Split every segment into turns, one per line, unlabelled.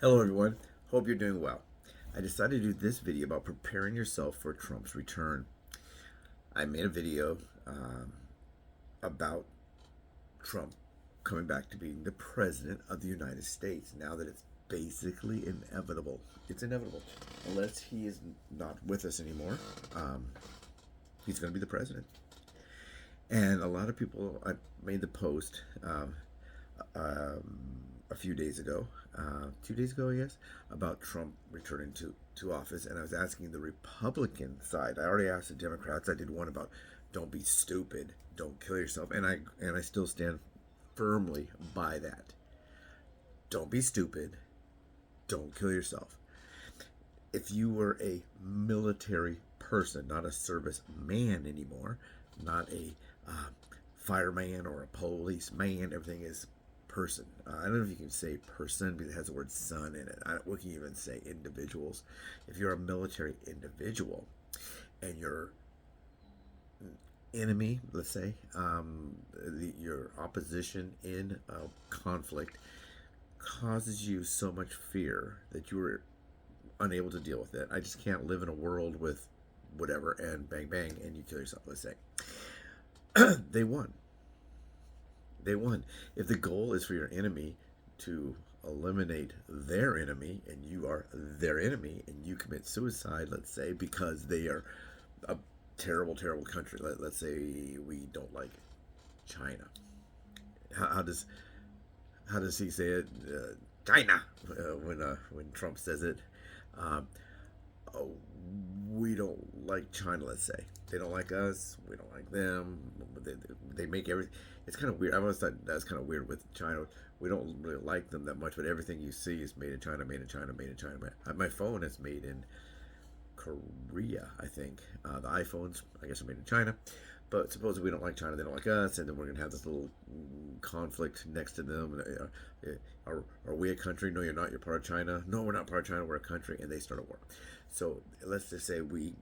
Hello everyone, hope you're doing well. I decided to do this video about preparing yourself for Trump's return. I made a video about Trump coming back to being the president of the United States now that it's basically inevitable. It's inevitable. Unless he is not with us anymore, he's going to be the president. And a lot of people, I made the post a few days ago, 2 days ago, I guess, about Trump returning to office. And I was asking the Republican side. I already asked the Democrats. I did one about don't be stupid, don't kill yourself. And I still stand firmly by that. Don't be stupid, don't kill yourself. If you were a military person, not a service man anymore, not a fireman or a policeman, everything is person. I don't know if you can say person because it has the word son in it. We can even say individuals. If you're a military individual and your enemy, let's say, your opposition in a conflict causes you so much fear that you are unable to deal with it. I just can't live in a world with whatever and bang bang and you kill yourself, let's say. They won. They won. If the goal is for your enemy to eliminate their enemy and you are their enemy and you commit suicide, let's say, because they are a terrible, terrible country. Let's say we don't like China. How does he say it? China when Trump says it. Oh, we don't like China, let's say. They don't like us. We don't like them. They make everything. It's kind of weird. I always thought that's kind of weird with China. We don't really like them that much, but everything you see is made in China, made in China, made in China. My phone is made in Korea, I think. The iPhones, I guess, are made in China. But supposedly we don't like China, they don't like us, and then we're going to have this little conflict next to them. Are we a country? No, you're not. You're part of China. No, we're not part of China. We're a country, and they start a war. So let's just say we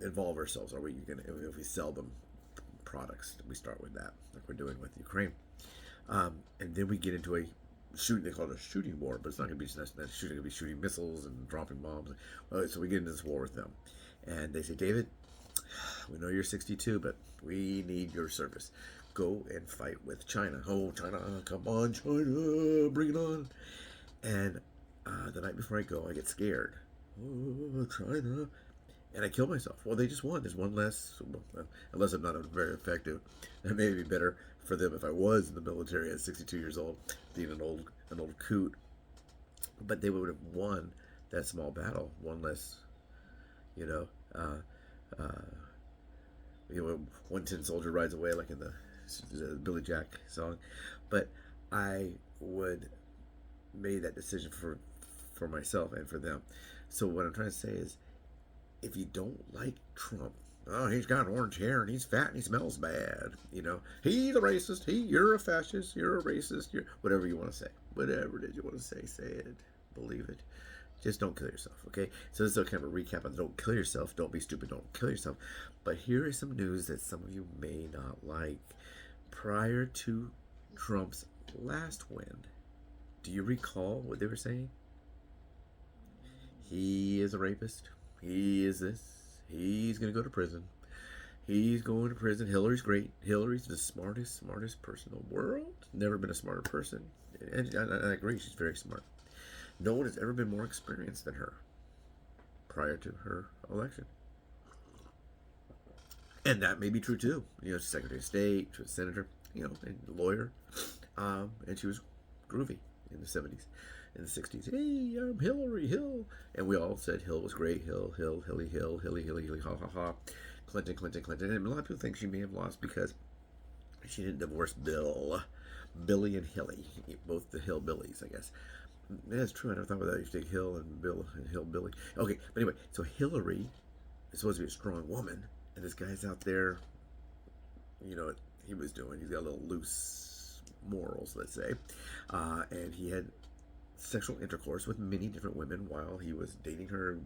involve ourselves. Are we going to, if we sell them products, we start with that, like we're doing with Ukraine. And then we get into a shooting, they call it a shooting war, but it's not going to be just that shooting, going to be shooting missiles and dropping bombs. So we get into this war with them. And they say, David, we know you're 62, but we need your service. Go and fight with China. Oh, China, come on, China, bring it on. And the night before I go, I get scared. Oh, China. And I kill myself. Well, they just won. There's one less, unless I'm not very effective. It may be better for them if I was in the military at 62 years old, being an old coot. But they would have won that small battle. One less, you know, one tin soldier rides away, like in the Billy Jack song. But I would made that decision for myself and for them. So what I'm trying to say is, if you don't like Trump, oh, he's got orange hair and he's fat and he smells bad. He's a racist. You're a fascist. You're a racist. You're whatever you want to say. Whatever it is you want to say it. Believe it. Just don't kill yourself, okay? So this is kind of a recap on don't kill yourself. Don't be stupid. Don't kill yourself. But here is some news that some of you may not like. Prior to Trump's last win, do you recall what they were saying? He is a rapist. He is this. He's going to go to prison. He's going to prison. Hillary's great. Hillary's the smartest person in the world. Never been a smarter person. And I agree, she's very smart. No one has ever been more experienced than her prior to her election. And that may be true too. She's Secretary of State, she was Senator, and lawyer. And she was groovy in the 70s. In the 60s, hey, I'm Hillary, Hill. And we all said Hill was great. Hill, Hilly, Hilly, ha, ha, ha. Clinton. And a lot of people think she may have lost because she didn't divorce Billy and Hilly, both the hillbillies, I guess. That's true. I never thought about that. You take Hill and Bill and Hillbilly. Okay, but anyway, so Hillary is supposed to be a strong woman, and this guy's out there. You know what he was doing? He's got a little loose morals, let's say, and he had sexual intercourse with many different women while he was dating her,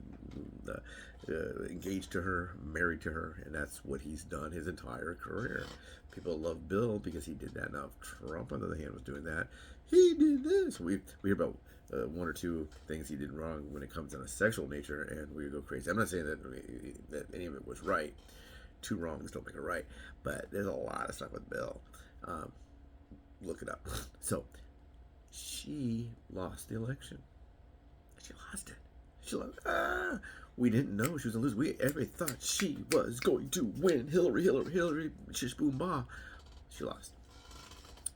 engaged to her, married to her, and that's what he's done his entire career. People love Bill because he did that. Now, if Trump, on the other hand, was doing that, he did this. We hear about one or two things he did wrong when it comes on a sexual nature, and we would go crazy. I'm not saying that any of it was right. Two wrongs don't make a right, but there's a lot of stuff with Bill. Um, Look it up. So she lost the election. She lost it. She lost. We didn't know she was gonna lose. We everybody thought she was going to win. Hillary, shish boom bah. She lost.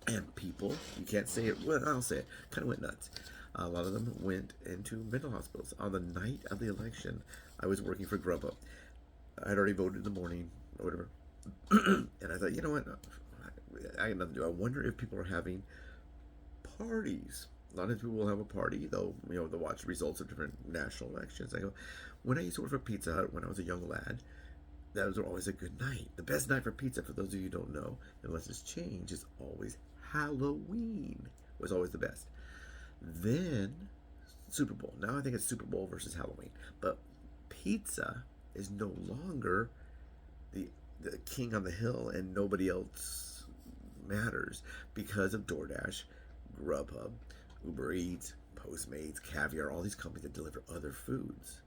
And people, you can't say it. Well, I'll say it. Kind of went nuts. A lot of them went into mental hospitals. On the night of the election, I was working for Grubhub. I had already voted in the morning or whatever, and I thought, you know what? I got nothing to do. I wonder if people are having parties. A lot of people will have a party. They'll watch results of different national elections. I go, when I used to work for Pizza Hut when I was a young lad, that was always a good night. The best night for pizza, for those of you who don't know, unless it's changed, is always Halloween. Was always the best. Then Super Bowl. Now I think it's Super Bowl versus Halloween. But pizza is no longer the king on the hill, and nobody else matters because of DoorDash, Grubhub, Uber Eats, Postmates, Caviar, all these companies that deliver other foods.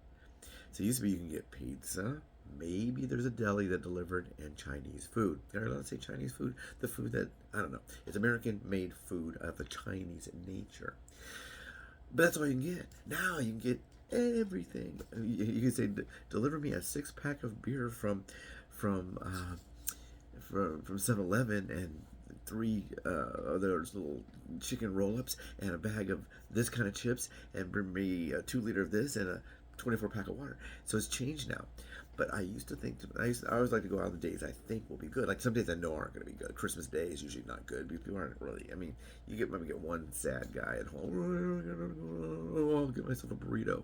So it used to be you can get pizza, maybe there's a deli that delivered, and Chinese food. Are you allowed to say Chinese food? The food that, I don't know, it's American-made food of the Chinese nature. But that's all you can get. Now you can get everything. You can say, deliver me a 6-pack of beer from 7-Eleven and 3 other little chicken roll-ups and a bag of this kind of chips, and bring me a 2-liter of this and a 24-pack of water. So it's changed now. But I used to think, I always like to go out on the days I think will be good. Like some days I know aren't going to be good. Christmas Day is usually not good because people aren't really, I mean, you maybe get one sad guy at home, I'll get myself a burrito.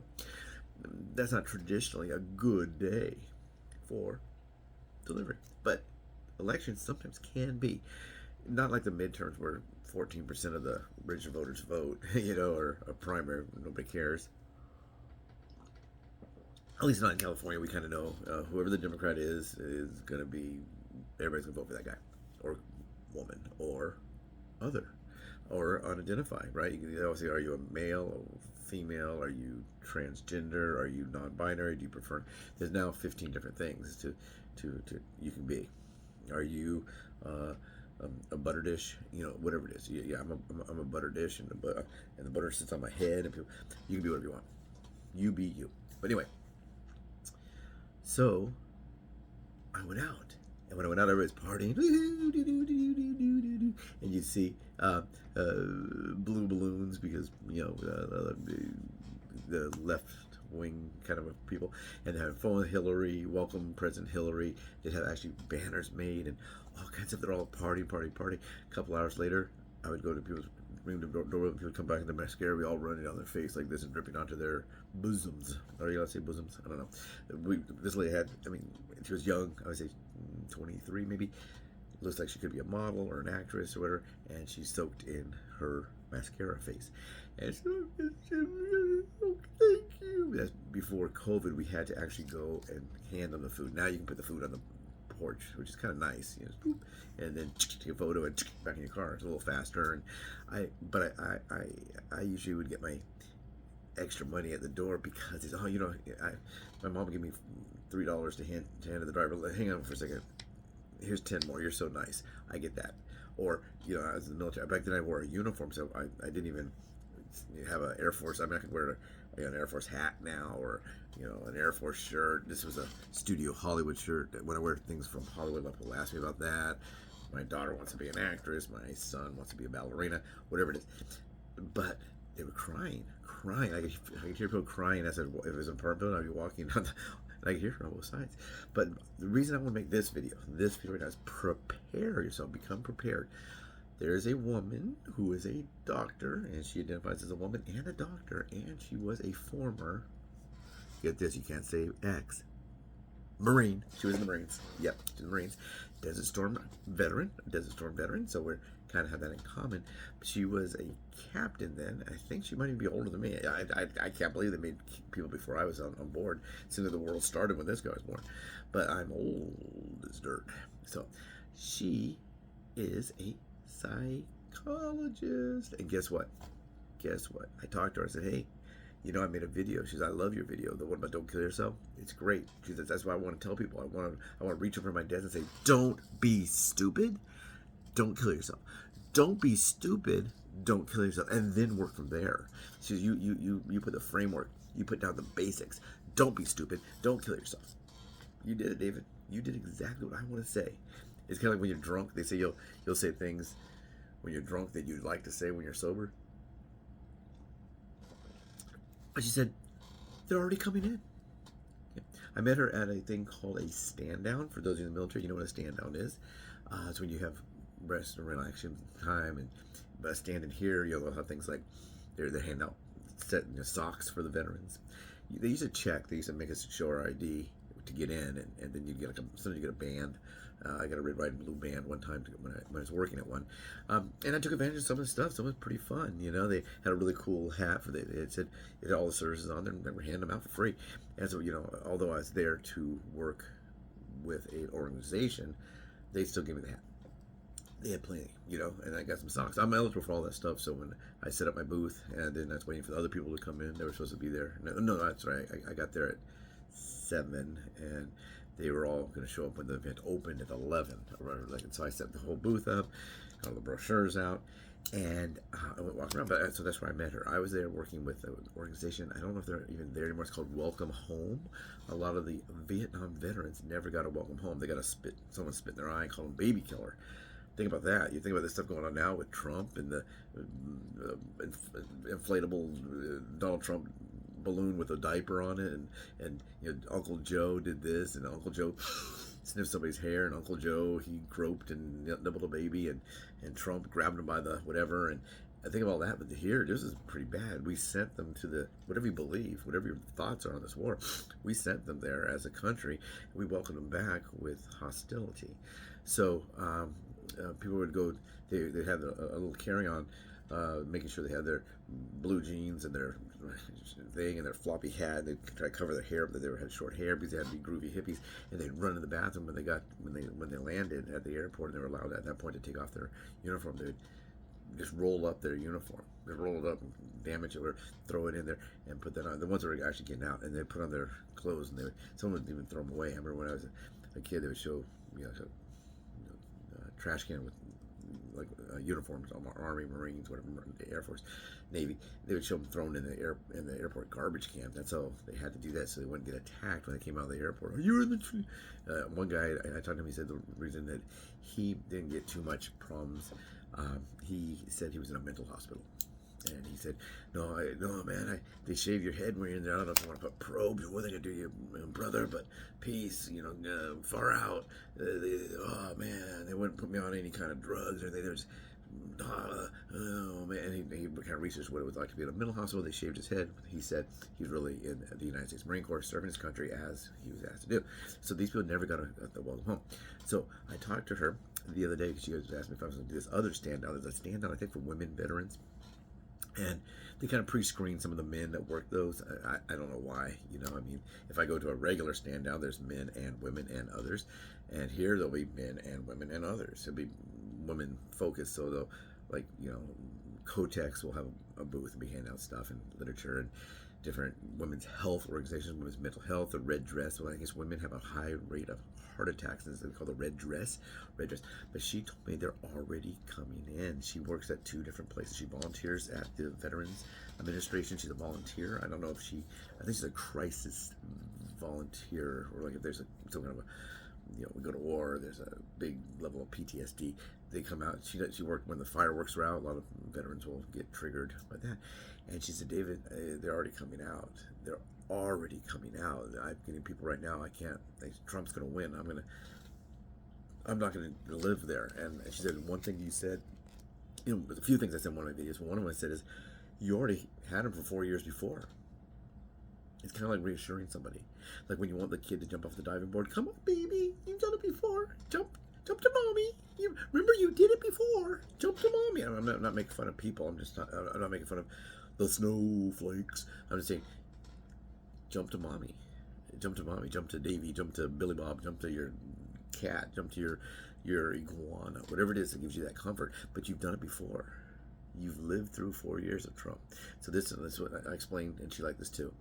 That's not traditionally a good day for delivery. But elections sometimes can be. Not like the midterms where 14% of the registered voters vote, or a primary, nobody cares. At least not in California. We kind of know whoever the Democrat is going to be, everybody's going to vote for that guy or woman or other or unidentified, right? You always say, are you a male or female? Are you transgender? Are you non-binary? Do you prefer? There's now 15 different things to you can be. Are you a butter dish? Whatever it is. Yeah, I'm a butter dish, and the butter sits on my head, and people, you can be whatever you want. You be you. But anyway. So, I went out. And when I went out, everybody's partying. And you'd see blue balloons because, the left wing kind of people. And they had phone Hillary, welcome President Hillary. They'd have actually banners made and all kinds of, they're all party. A couple hours later, I would go to people's ring the door, people would come back in the mascara, we all running down their face like this and dripping onto their bosoms. Are you allowed to say bosoms? I don't know. This lady had, she was young, I would say 23 maybe. Looks like she could be a model or an actress or whatever, and she soaked in her mascara face. And she thank you. That's before COVID, we had to actually go and hand them the food. Now you can put the food on the porch, which is kind of nice, and then take a photo and back in your car. It's a little faster. And I usually would get my extra money at the door because it's my mom would give me $3 to hand to the driver. Hang on for a second. Here's 10 more. You're so nice. I get that. Or I was in the military. Back then I wore a uniform, so I didn't even have an Air Force. I could wear an Air Force hat now, or an Air Force shirt. This was a Studio Hollywood shirt. When I wear things from Hollywood, people ask me about that. My daughter wants to be an actress. My son wants to be a ballerina. Whatever it is. But they were crying. I could hear people crying. I said, if it was an apartment building, I'd be walking down I could hear from both sides. But the reason I want to make this video right now is prepare yourself. Become prepared. There is a woman who is a doctor, and she identifies as a woman and a doctor, and she was a former, get this, you can't say ex, Marine. She was in the Marines. Yep, she was in the Marines. Desert Storm veteran, so we're kind of have that in common. She was a captain then. I think she might even be older than me. I can't believe they made people before I was on board. Seems like the world started when this guy was born. But I'm old as dirt. So she is a psychologist. And guess what? guess what? I talked to her. I said, hey, I made a video. She said, I love your video. The one about don't kill yourself. It's great. She said, that's why I want to tell people. I want to reach over my desk and say, don't be stupid. Don't kill yourself. Don't be stupid. Don't kill yourself. And then work from there. So you put the framework. You put down the basics. Don't be stupid. Don't kill yourself. You did it, David. You did exactly what I want to say. It's kind of like when you're drunk. They say you'll say things when you're drunk that you'd like to say when you're sober. And she said, they're already coming in. Yeah. I met her at a thing called a stand down. For those of you in the military, you know what a stand down is. It's when you have rest and relaxation time. And standing here, you'll have things like they hand out socks for the veterans. They used to check. They used to make us show our ID to get in, and then you get sometimes you get a band. I got a red, white, and blue band one time when I was working at one, and I took advantage of some of the stuff. Some of it was pretty fun. They had a really cool hat for it said it had all the services on there, and they were handing them out for free. And so although I was there to work with an organization, they still gave me the hat. They had plenty, and I got some socks. I'm eligible for all that stuff. So when I set up my booth, and then I was waiting for the other people to come in, they were supposed to be there. No, that's right. I got there at 7, and they were all going to show up when the event opened at 11. So I set the whole booth up, got all the brochures out, and I went walking around. So that's where I met her. I was there working with an organization. I don't know if they're even there anymore. It's called Welcome Home. A lot of the Vietnam veterans never got a welcome home. They got someone spit in their eye and called them baby killer. Think about that. You think about this stuff going on now with Trump and the inflatable Donald Trump balloon with a diaper on it, and Uncle Joe did this, and Uncle Joe sniffed somebody's hair, and Uncle Joe, he groped and nibbled a baby, and Trump grabbed him by the whatever. And I think of all that, but here, this is pretty bad. We sent them to whatever you believe, whatever your thoughts are on this war, we sent them there as a country. We welcomed them back with hostility. So people would go, they'd have a little carry-on, making sure they had their blue jeans and their thing and their floppy hat. They'd try to cover their hair, but they had short hair because they had to be groovy hippies. And they'd run to the bathroom when they landed at the airport, and they were allowed at that point to take off their uniform. They'd just roll up their uniform. They'd roll it up and damage it or throw it in there and put that on. The ones that were actually getting out, and they'd put on their clothes, and someone would even throw them away. I remember when I was a kid, they would show trash can with uniforms, Army, Marines, whatever, the Air Force, Navy. They would show them thrown in the airport garbage can. That's all. They had to do that so they wouldn't get attacked when they came out of the airport. Oh, you're in the tree. One guy, I talked to him. He said the reason that he didn't get too much problems, he said he was in a mental hospital. And he said, no, man, they shave your head when you're in there. I don't know if you want to put probes or what they're going to do to your brother, but peace, far out. Oh, man, they wouldn't put me on any kind of drugs or anything. They were just, oh, man. And he kind of researched what it was like to be in a mental hospital. They shaved his head. He said he's really in the United States Marine Corps, serving his country as he was asked to do. So these people never got a welcome home. So I talked to her the other day because she asked me if I was going to do this other stand down. There's a stand down, I think, for women veterans. And they kind of pre-screen some of the men that work those. I don't know why. If I go to a regular stand down, there's men and women and others. And here there'll be men and women and others. It'll be women focused. So they'll, Kotex will have a booth and be handing out stuff and literature and different women's health organizations, women's mental health, the red dress. Well, I guess women have a high rate of heart attacks, and they call the red dress. But she told me they're already coming in. She works at 2 different places. She volunteers at the Veterans Administration. She's a volunteer. I don't know if I think she's a crisis volunteer, or if there's some kind of we go to war, there's a big level of PTSD. They come out. She worked when the fireworks were out. A lot of veterans will get triggered by that. And she said, David, they're already coming out. They're already coming out. I'm getting people right now. I can't. Trump's going to win. I'm not going to live there. And she said, one thing you said, a few things I said in one of my videos. One of them I said is, you already had him for 4 years before. It's kind of like reassuring somebody. Like when you want the kid to jump off the diving board. Come on, baby. You've done it before. Jump to mommy. Remember, you did it before. Jump to mommy. I'm not making fun of people. I'm not making fun of the snowflakes. I'm just saying, jump to mommy. Jump to mommy. Jump to Davy. Jump to Billy Bob. Jump to your cat. Jump to your iguana. Whatever it is that gives you that comfort. But you've done it before. You've lived through 4 years of Trump. So this is what I explained, and she liked this too.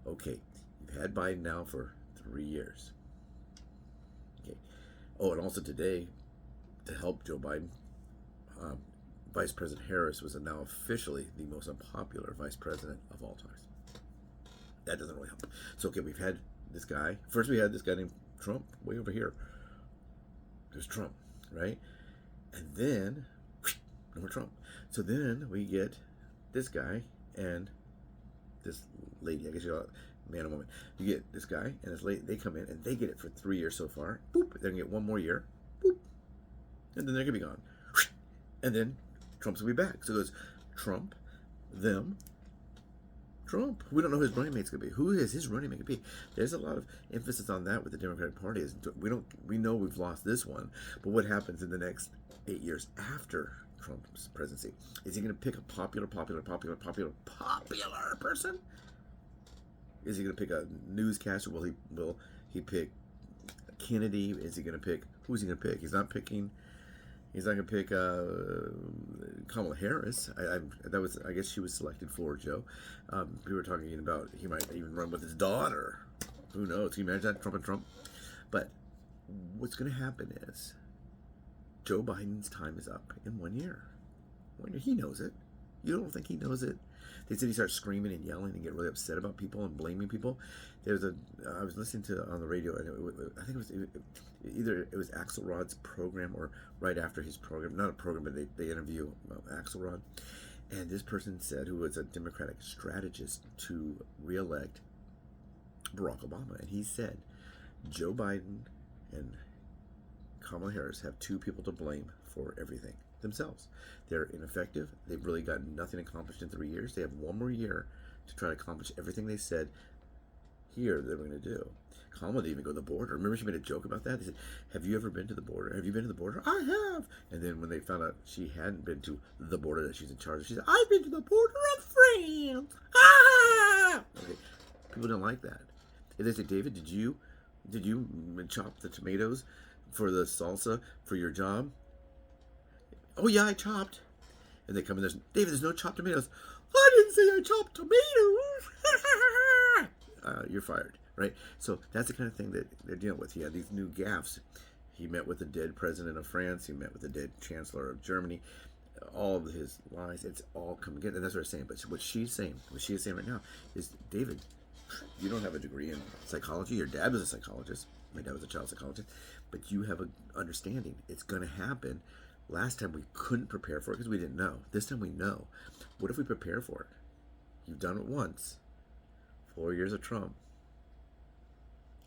Okay, you've had Biden now for 3 years. Okay. Oh, and also today, to help Joe Biden, um, Vice President Harris was now officially the most unpopular vice president of all time. That doesn't really help. So, okay, we've had this guy. First, we had this guy named Trump way over here. There's Trump, right? And then, no more Trump. So then we get this guy and this lady. I guess you're a man and woman. You get this guy and this lady. They come in and they get it for 3 years so far. Boop. They're going to get one more year. Boop. And then they're going to be gone. And then Trump's going to be back. So it goes Trump, them, Trump. We don't know who his running mate's going to be. Who is his running mate going to be? There's a lot of emphasis on that with the Democratic Party. We know we've lost this one, but what happens in the next 8 years after Trump's presidency? Is he going to pick a popular person? Is he going to pick a newscaster? Will he pick Kennedy? Is he going to pick? Who's he going to pick? He's not going to pick Kamala Harris. I guess she was selected for Joe. We were talking about he might even run with his daughter. Who knows? Can you imagine that, Trump and Trump? But what's going to happen is Joe Biden's time is up in 1 year. 1 year. He knows it. You don't think he knows it? They said he starts screaming and yelling and get really upset about people and blaming people. I was listening to on the radio, and I think it was Axelrod's program or right after his program. Not a program, but they interview Axelrod. And this person said, who was a Democratic strategist to reelect Barack Obama, and he said, Joe Biden and Kamala Harris have two people to blame for everything. Themselves. They're ineffective. They've really got nothing accomplished in 3 years. They have one more year to try to accomplish everything they said here they were going to do. Kamala didn't even go to the border. Remember, she made a joke about that? They said, have you ever been to the border? Have you been to the border? I have. And then when they found out she hadn't been to the border that she's in charge of, she said, I've been to the border of France. Ah! Okay. People don't like that. And they say, David, did you chop the tomatoes for the salsa for your job? Oh, yeah, I chopped. And they come in, David, there's no chopped tomatoes. I didn't say I chopped tomatoes. You're fired, right? So that's the kind of thing that they're dealing with. He had these new gaffes. He met with the dead president of France. He met with the dead chancellor of Germany. All of his lies, it's all coming together. And that's what I'm saying. But what she is saying right now is, David, you don't have a degree in psychology. Your dad was a psychologist. My dad was a child psychologist. But you have an understanding. It's going to happen. Last time we couldn't prepare for it because we didn't know. This time we know. What if we prepare for it? You've done it once. 4 years of Trump.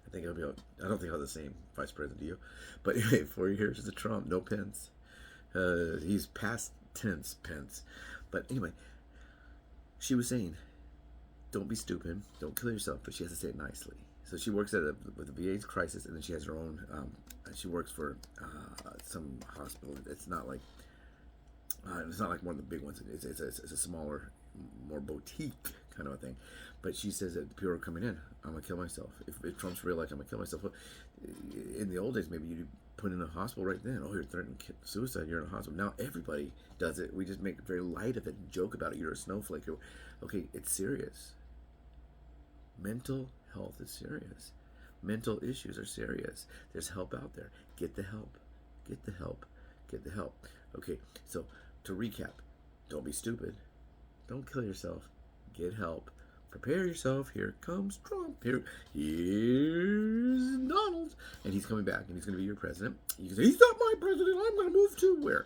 I don't think I'll have the same vice president to you. But anyway, 4 years of Trump, no Pence. He's past tense Pence. But anyway, she was saying, don't be stupid. Don't kill yourself. But she has to say it nicely. So she works with the VA's crisis, and then she has her own. She works for some hospital. It's not like one of the big ones. It's a smaller, more boutique kind of a thing. But she says that people are coming in. I'm gonna kill myself if Trump's reelected. I'm gonna kill myself. In the old days, maybe you put in a hospital right then. Oh, you're threatening suicide. You're in a hospital. Now everybody does it. We just make very light of it and joke about it. You're a snowflake. Okay, it's serious. Mental health is serious. Mental issues are serious. There's help out there. Get the help. Get the help. Get the help. Okay, so to recap, don't be stupid. Don't kill yourself. Get help. Prepare yourself. Here comes Trump. Here's Donald. And he's coming back, and he's going to be your president. You can say, he's not my president. I'm going to move to where?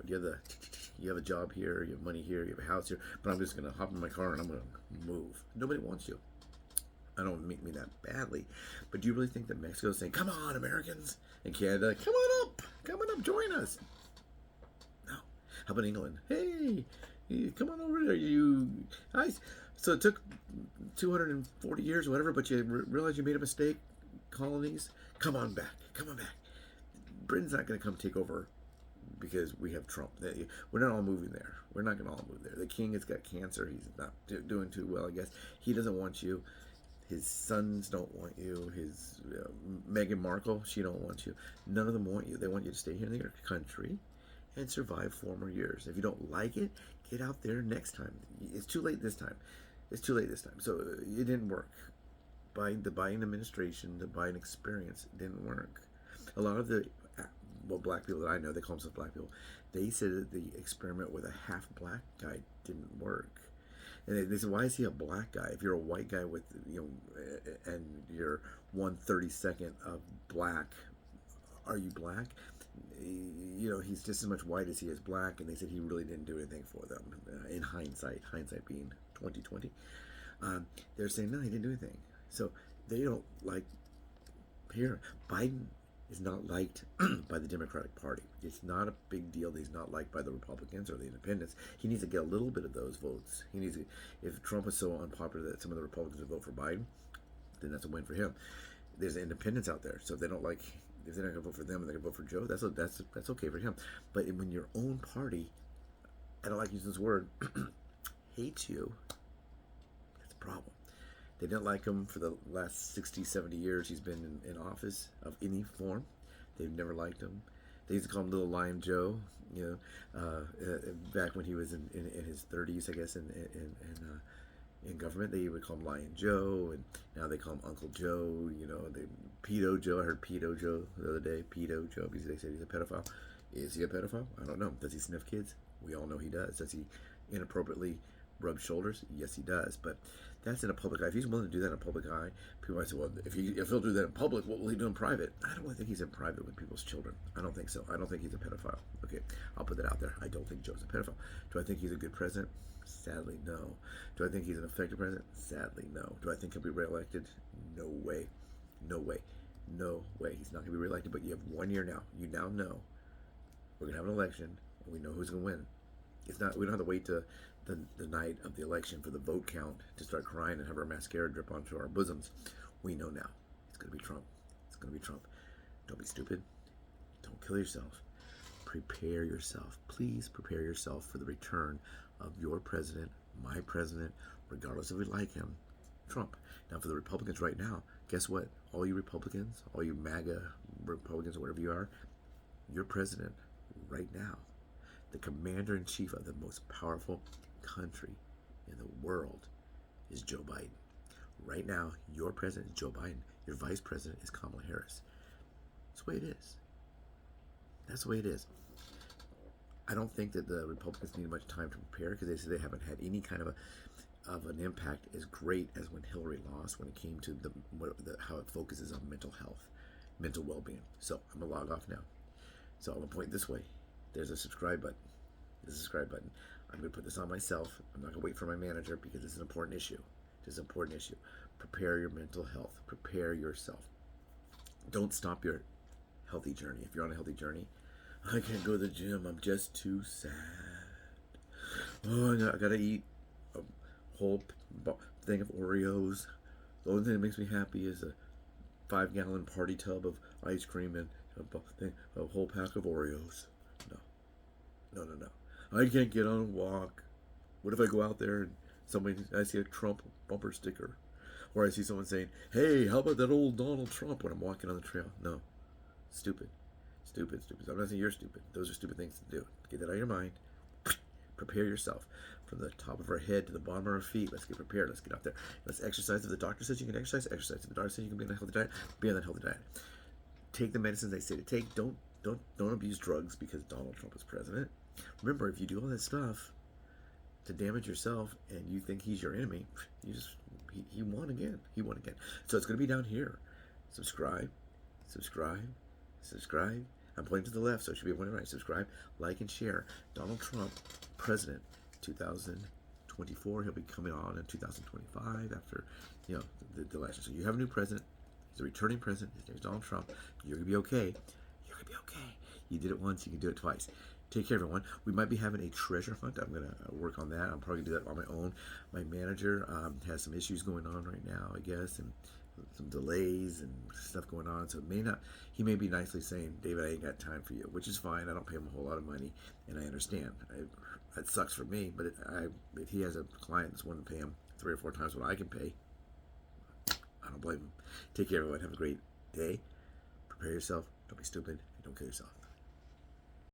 You have a job here. You have money here. You have a house here. But I'm just going to hop in my car, and I'm going to move. Nobody wants you. I don't mean that badly, but do you really think that Mexico is saying, come on, Americans, and Canada, come on up, join us? No. How about England? Hey, come on over there, So it took 240 years or whatever, but you realize you made a mistake, colonies? Come on back. Britain's not going to come take over because we have Trump. We're not all moving there. We're not going to all move there. The king has got cancer. He's not doing too well, I guess. He doesn't want you. His sons don't want you. His Meghan Markle, she don't want you. None of them want you. They want you to stay here in their country and survive 4 more years. If you don't like it, get out there next time. It's too late this time. It's too late this time. So it didn't work. The Biden administration, the Biden experience didn't work. A lot of the black people that I know, they call themselves black people, they said that the experiment with a half black guy didn't work. And they said, why is he a black guy? If you're a white guy with, and you're 1/32 of black, are you black? He's just as much white as he is black. And they said he really didn't do anything for them. In hindsight being 2020, they're saying no, he didn't do anything. So they don't like here. Biden is not liked by the Democratic Party. It's not a big deal that he's not liked by the Republicans or the Independents. He needs to get a little bit of those votes. He needs to, if Trump is so unpopular that some of the Republicans will vote for Biden, then that's a win for him. There's independents out there, so if they're not going to vote for them and they're going to vote for Joe, that's okay for him. But when your own party, I don't like using this word, hates you, that's a problem. They didn't like him for the last 60, 70 years he's been in office of any form. They've never liked him. They used to call him Little Lion Joe, back when he was in his 30s, I guess, in government. They would call him Lion Joe, and now they call him Uncle Joe, Pedo Joe. I heard Pedo Joe the other day, Pedo Joe, because they said he's a pedophile. Is he a pedophile? I don't know. Does he sniff kids? We all know he does. Does he inappropriately rub shoulders? Yes, he does. But that's in a public eye. If he's willing to do that in a public eye, people might say, well, if he'll do that in public, what will he do in private? I don't really think he's in private with people's children. I don't think so. I don't think he's a pedophile. Okay, I'll put that out there. I don't think Joe's a pedophile. Do I think he's a good president? Sadly, no. Do I think he's an effective president? Sadly, no. Do I think he'll be reelected? No way. No way. No way. He's not going to be reelected, but you have 1 year now. You now know we're going to have an election, and we know who's going to win. It's not. We don't have to wait to the night of the election for the vote count to start crying and have our mascara drip onto our bosoms. We know now. It's going to be Trump. It's going to be Trump. Don't be stupid. Don't kill yourself. Prepare yourself. Please prepare yourself for the return of your president, my president, regardless if we like him, Trump. Now, for the Republicans right now, guess what? All you Republicans, all you MAGA Republicans, or whatever you are, your president right now, the commander-in-chief of the most powerful country in the world, is Joe Biden. Right now, your president is Joe Biden. Your vice president is Kamala Harris. That's the way it is. That's the way it is. I don't think that the Republicans need much time to prepare, because they say they haven't had any kind of an impact as great as when Hillary lost, when it came to how it focuses on mental health, mental well-being. So I'm going to log off now. So I'm going to point this way. There's a subscribe button. There's a subscribe button. I'm going to put this on myself. I'm not going to wait for my manager, because it's an important issue. It's an important issue. Prepare your mental health. Prepare yourself. Don't stop your healthy journey. If you're on a healthy journey, I can't go to the gym. I'm just too sad. Oh, I got to eat a whole thing of Oreos. The only thing that makes me happy is a 5-gallon party tub of ice cream and a whole pack of Oreos. No. I can't get on a walk. What if I go out there and I see a Trump bumper sticker? Or I see someone saying, hey, how about that old Donald Trump, when I'm walking on the trail? No. Stupid. I'm not saying you're stupid. Those are stupid things to do. Get that out of your mind. Prepare yourself. From the top of our head to the bottom of our feet. Let's get prepared. Let's get out there. Let's exercise. If the doctor says you can exercise. If the doctor says you can be on a healthy diet, be on that healthy diet. Take the medicines they say to take. Don't abuse drugs because Donald Trump is president. Remember, if you do all that stuff to damage yourself and you think he's your enemy, he won again. So it's going to be down here. Subscribe. I'm pointing to the left, so it should be pointing right. Subscribe, like, and share. Donald Trump, president, 2024. He'll be coming on in 2025 after, the election. So you have a new president. He's a returning president. His name is Donald Trump. You're gonna be okay. You did it once. You can do it twice. Take care, everyone. We might be having a treasure hunt. I'm going to work on that. I'm probably going to do that on my own. My manager has some issues going on right now, I guess, and some delays and stuff going on. So he may be nicely saying, David, I ain't got time for you, which is fine. I don't pay him a whole lot of money, and I understand. It sucks for me, but if he has a client that's willing to pay him 3 or 4 times what I can pay, I don't blame him. Take care, everyone. Have a great day. Prepare yourself. Don't be stupid. And don't kill yourself.